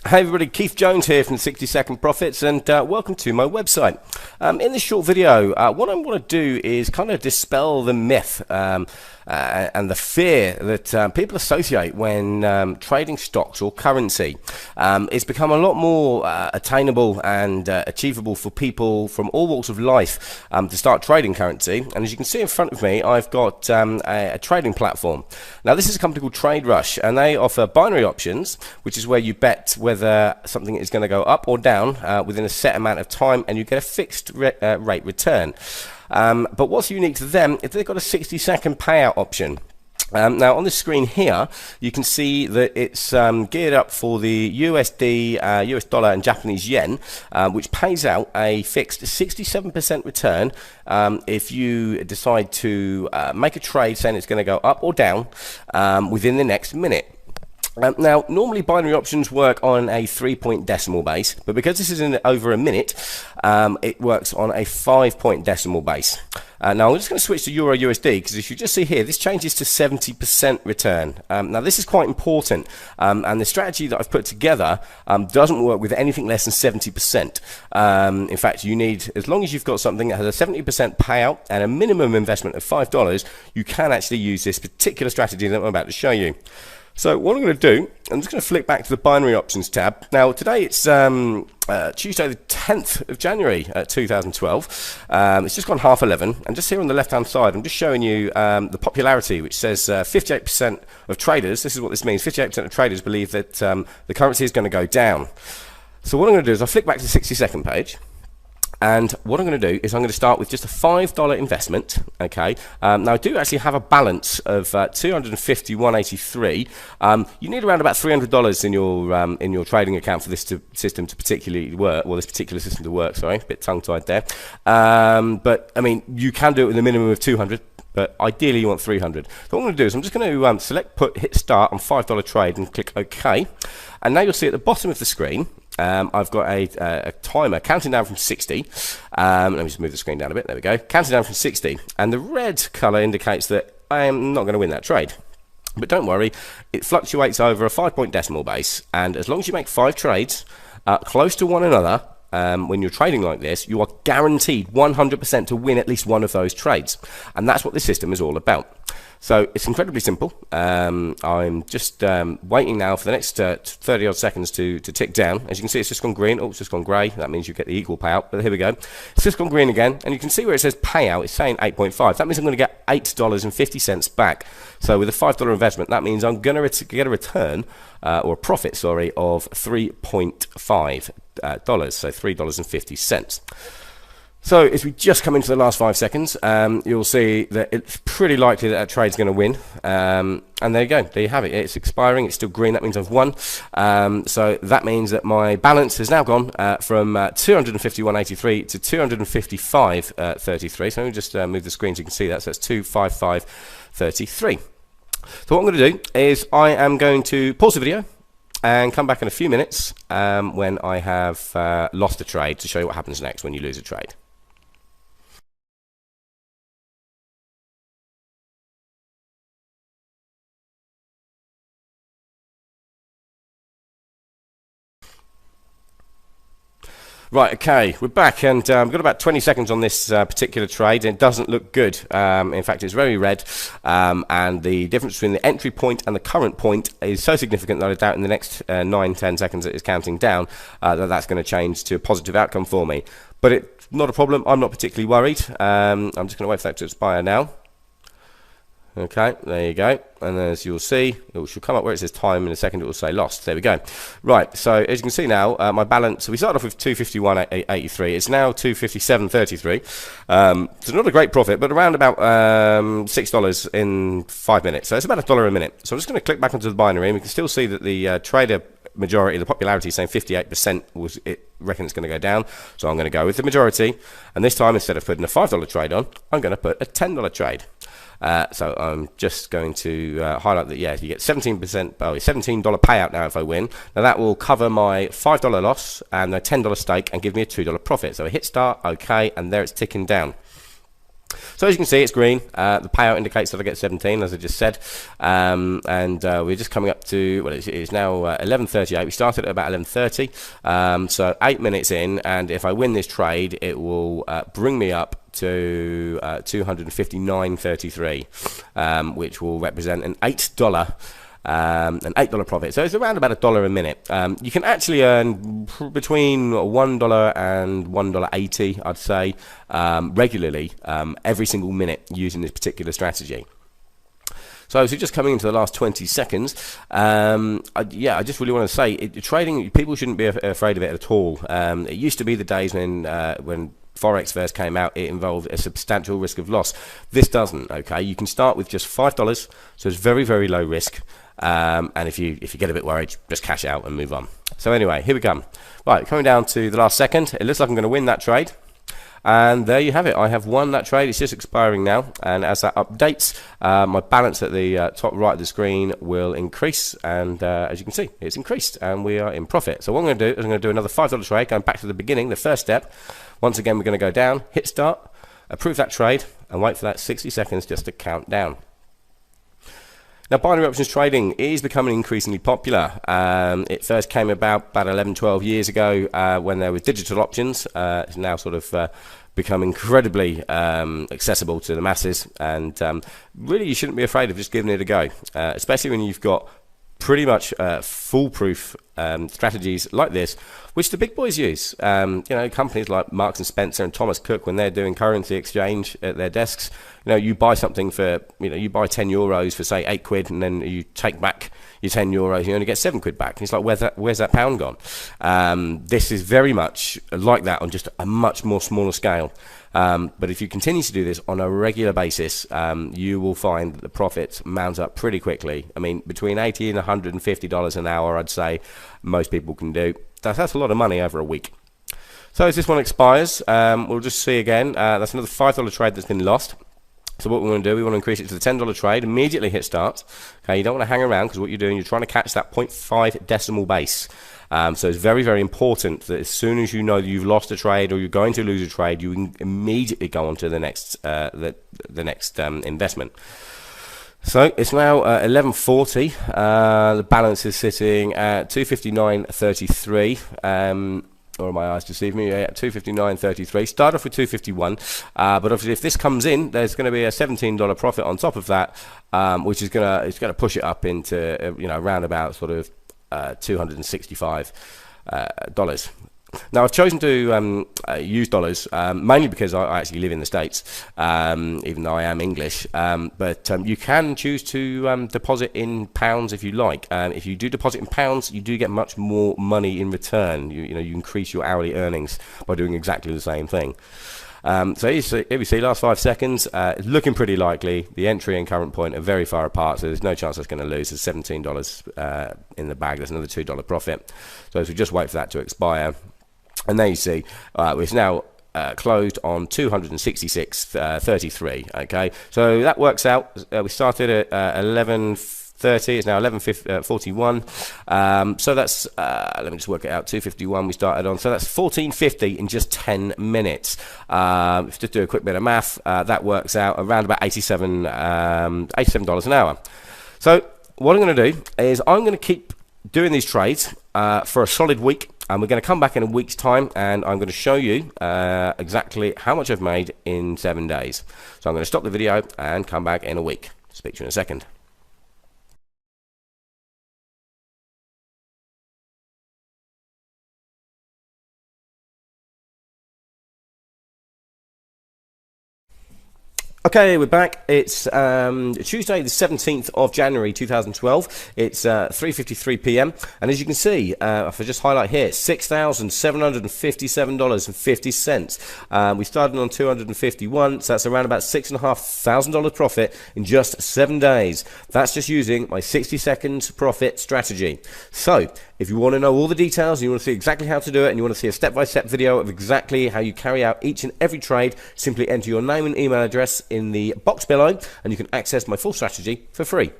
Hey everybody, Keith Jones here from 60 Second Profits, and welcome to my website. In this short video, what I want to do is kind of dispel the myth and the fear that people associate when trading stocks or currency. It's become a lot more attainable and achievable for people from all walks of life to start trading currency. And as you can see in front of me, I've got a trading platform. Now this is a company called Traderush, and they offer binary options, which is where you bet whether something is going to go up or down within a set amount of time, and you get a fixed rate return. But what's unique to them is they've got a 60-second payout option. Now on the screen here you can see that it's geared up for the USD, US dollar and Japanese yen, which pays out a fixed 67% return if you decide to make a trade saying it's going to go up or down within the next minute. Now, normally binary options work on a 3-point decimal base, but because this is in over a minute, it works on a 5-point decimal base. Now, I'm just going to switch to Euro USD, because if you just see here, this changes to 70% return. Now, this is quite important, and the strategy that I've put together doesn't work with anything less than 70%. In fact, you need, as long as you've got something that has a 70% payout and a minimum investment of $5, you can actually use this particular strategy that I'm about to show you. So what I'm going to do, I'm just going to flick back to the binary options tab. Now today it's Tuesday the 10th of January 2012. It's just gone 11:30, and just here on the left hand side I'm just showing you the popularity, which says 58% of traders, this is what this means, 58% of traders believe that the currency is going to go down. So what I'm going to do is I'll flick back to the 60-second page. And what I'm going to do is I'm going to start with just a $5 investment. Okay. Now I do actually have a balance of $251.83. You need around about $300 in your trading account for this system to particularly work. Well, this particular system to work. Sorry, a bit tongue-tied there. But I mean, you can do it with a minimum of 200. But ideally you want 300. So what I'm going to do is I'm just going to select hit start on $5 trade and click OK. And now you'll see at the bottom of the screen I've got a timer counting down from 60. Let me just move the screen down a bit. There we go. Counting down from 60. And the red colour indicates that I am not going to win that trade. But don't worry, it fluctuates over a 5-point decimal base. And as long as you make 5 trades close to one another, when you're trading like this, you are guaranteed 100% to win at least one of those trades. And that's what this system is all about. So it's incredibly simple. I'm just waiting now for the next 30 odd seconds to tick down. As you can see, it's just gone green. Oh, it's just gone grey. That means you get the equal payout. But here we go. It's just gone green again. And you can see where it says payout, it's saying 8.5. That means I'm going to get $8.50 back. So with a $5 investment, that means I'm going to get a return, or a profit, sorry, of $3.5. So $3.50. So as we just come into the last 5 seconds, you'll see that it's pretty likely that trade's going to win. And there you go. There you have it. It's expiring. It's still green. That means I've won. So that means that my balance has now gone from 251.83 to 255.33. So let me just move the screen so you can see that. So that's 255.33. So what I'm going to do is I am going to pause the video and come back in a few minutes when I have lost a trade to show you what happens next when you lose a trade. Right, okay, we're back, and we've got about 20 seconds on this particular trade, and it doesn't look good. In fact, it's very red, and the difference between the entry point and the current point is so significant that I doubt in the next 9-10 seconds that it's counting down that's going to change to a positive outcome for me. But it's not a problem. I'm not particularly worried. I'm just going to wait for that to expire now. Okay, there you go, and as you'll see, it should come up where it says time in a second. It will say lost. There we go. Right, so as you can see now, my balance, so we started off with 251.83. It's now 257.33. So not a great profit, but around about $6 in 5 minutes. So it's about $1 a minute. So I'm just going to click back onto the binary, and we can still see that the trader majority, the popularity is saying 58% was it reckon it's going to go down. So I'm going to go with the majority, and this time instead of putting a $5 trade on, I'm going to put a $10 trade. So I'm just going to highlight that, yeah, you get 17%, $17 payout now if I win. Now that will cover my $5 loss and a $10 stake and give me a $2 profit. So I hit start, okay, and there it's ticking down. So as you can see, it's green. The payout indicates that I get 17, as I just said. We're just coming up to, well, it is now 11:38. We started at about 11:30, so 8 minutes in, and if I win this trade, it will bring me up to 259.33, which will represent an $8 profit. So it's around about $1 a minute. You can actually earn between $1 and $1.80, I'd say, regularly, every single minute using this particular strategy. So just coming into the last 20 seconds, I just really want to say, trading, people shouldn't be afraid of it at all. It used to be the days when Forex first came out, it involved a substantial risk of loss. This doesn't, okay? You can start with just $5, so it's very, very low risk. And if you get a bit worried, just cash out and move on. So anyway, here we come. Right, coming down to the last second. It looks like I'm going to win that trade. And there you have it. I have won that trade. It's just expiring now. And as that updates, my balance at the top right of the screen will increase. And as you can see, it's increased. And we are in profit. So what I'm going to do is I'm going to do another $5 trade, going back to the beginning, the first step. Once again, we're going to go down, hit start, approve that trade, and wait for that 60 seconds just to count down. Now, binary options trading is becoming increasingly popular. It first came about 11-12 years ago when there was digital options. It's now sort of become incredibly accessible to the masses, and really you shouldn't be afraid of just giving it a go, especially when you've got pretty much foolproof strategies like this, which the big boys use. Companies like Marks and Spencer and Thomas Cook, when they're doing currency exchange at their desks, you buy something for, you buy 10 euros for say 8 quid, and then you take back your 10 euros, you only get 7 quid back. And it's like, where's that pound gone? This is very much like that on just a much more smaller scale. But if you continue to do this on a regular basis, you will find that the profits mount up pretty quickly. I mean, between $80 and $150 an hour, I'd say most people can do. That's a lot of money over a week. So as this one expires, we'll just see again. That's another $5 trade that's been lost. So what we want to do, we want to increase it to the $10 trade, immediately hit start. Okay, you don't want to hang around, because what you're doing, you're trying to catch that 0.5 decimal base. So it's very, very important that as soon as you know that you've lost a trade or you're going to lose a trade, you immediately go on to the next investment. So it's now 11:40. The balance is sitting at 259.33. Or my eyes deceive me, yeah, 259.33. Start off with 251, but obviously if this comes in, there's going to be a $17 profit on top of that, which is going to push it up into around about sort of $265. Now I've chosen to use dollars mainly because I actually live in the States, even though I am English. But you can choose to deposit in pounds if you like. If you do deposit in pounds, you do get much more money in return. You increase your hourly earnings by doing exactly the same thing. So here we see last 5 seconds, looking pretty likely. The entry and current point are very far apart, so there's no chance that's going to lose. There's $17 in the bag. There's another $2 profit. So if we just wait for that to expire, and there you see, it's now closed on 266.33. Okay, so that works out. We started at 11:30. It's now 11:41. So that's let me just work it out. 251 we started on. So that's 14.50 in just 10 minutes. If you just do a quick bit of math, that works out around about $87 an hour. So what I'm going to do is I'm going to keep doing these trades for a solid week. And we're going to come back in a week's time, and I'm going to show you exactly how much I've made in 7 days. So I'm going to stop the video and come back in a week. Speak to you in a second. Okay, we're back. It's Tuesday, the 17th of January 2012. It's 3:53 p.m. And as you can see, if I just highlight here, $6,757.50. We started on 251, so that's around about $6,500 profit in just 7 days. That's just using my 60-second profit strategy. So if you want to know all the details, and you want to see exactly how to do it, and you want to see a step-by-step video of exactly how you carry out each and every trade, simply enter your name and email address in the box below, and you can access my full strategy for free.